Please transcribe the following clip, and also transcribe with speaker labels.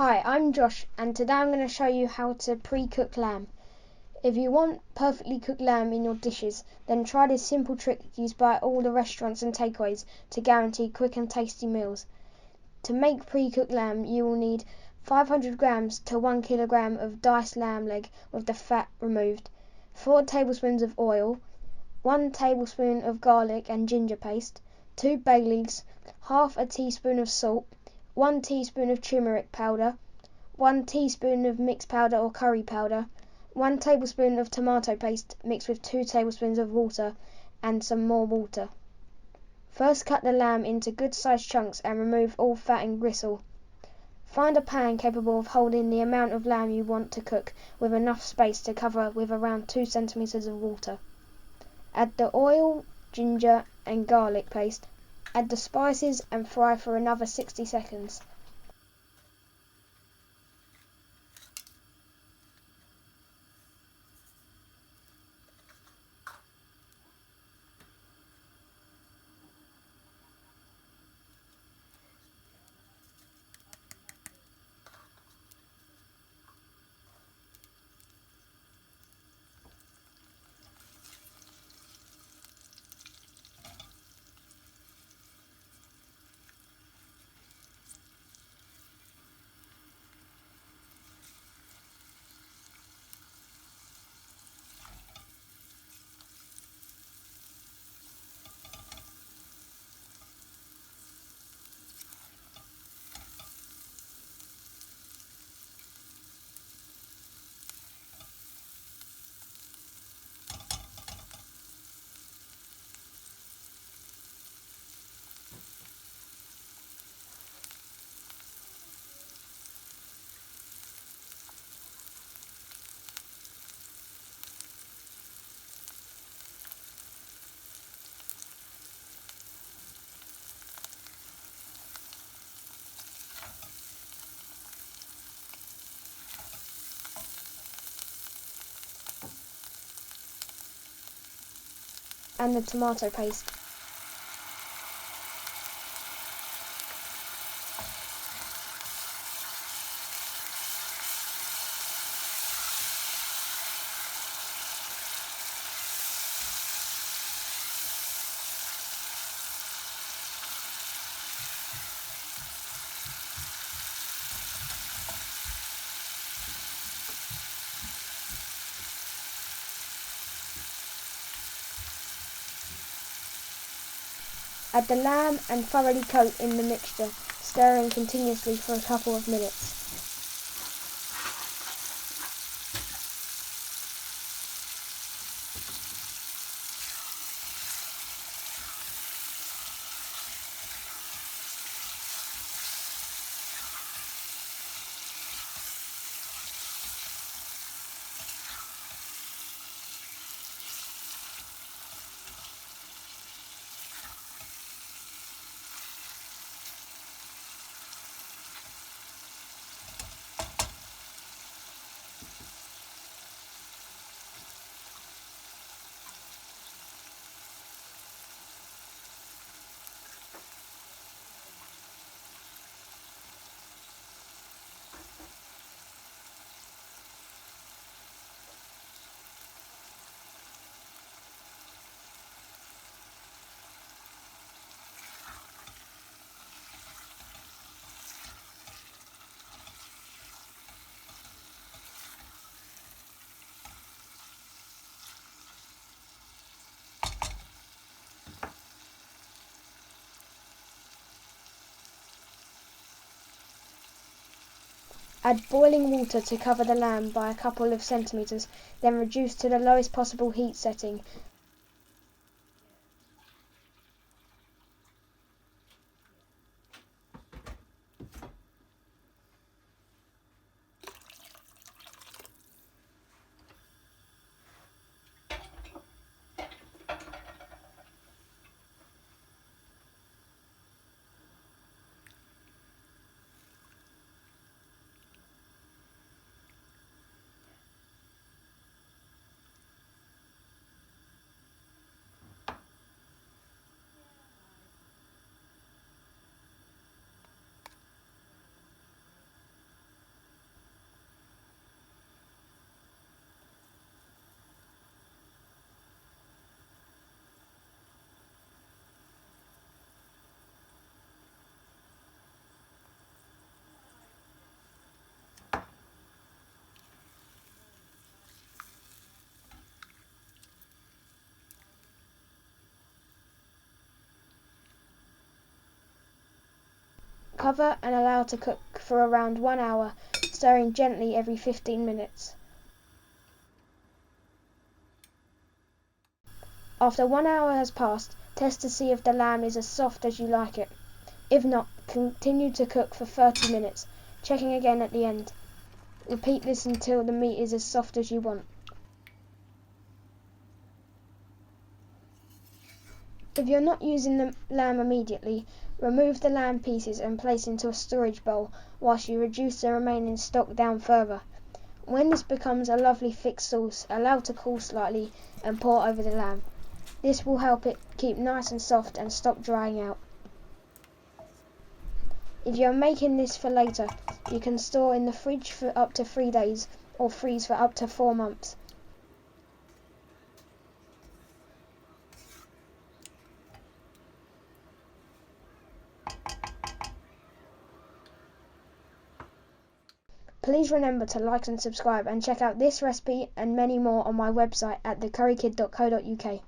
Speaker 1: Hi, I'm Josh, and today I'm going to show you how to pre-cook lamb. If you want perfectly cooked lamb in your dishes, then try this simple trick used by all the restaurants and takeaways to guarantee quick and tasty meals. To make pre-cooked lamb, you will need 500 grams to 1 kilogram of diced lamb leg with the fat removed, 4 tablespoons of oil, 1 tablespoon of garlic and ginger paste, 2 bay leaves, half a teaspoon of salt, 1 teaspoon of turmeric powder, 1 teaspoon of mixed powder or curry powder, 1 tablespoon of tomato paste mixed with 2 tablespoons of water and some more water. First cut the lamb into good sized chunks and remove all fat and gristle. Find a pan capable of holding the amount of lamb you want to cook with enough space to cover with around 2 centimeters of water. Add the oil, ginger and garlic paste. Add the spices and fry for another 60 seconds. And the tomato paste. Add the lamb and thoroughly coat in the mixture, stirring continuously for a couple of minutes. Add boiling water to cover the lamb by a couple of centimeters, then reduce to the lowest possible heat setting. Cover and allow to cook for around 1 hour, stirring gently every 15 minutes. After 1 hour has passed, test to see if the lamb is as soft as you like it. If not, continue to cook for 30 minutes, checking again at the end. Repeat this until the meat is as soft as you want. If you're not using the lamb immediately, remove the lamb pieces and place into a storage bowl whilst you reduce the remaining stock down further. When this becomes a lovely thick sauce, allow to cool slightly and pour over the lamb. This will help it keep nice and soft and stop drying out. If you're making this for later, you can store in the fridge for up to 3 days or freeze for up to 4 months. Please remember to like and subscribe, and check out this recipe and many more on my website at thecurrykid.co.uk.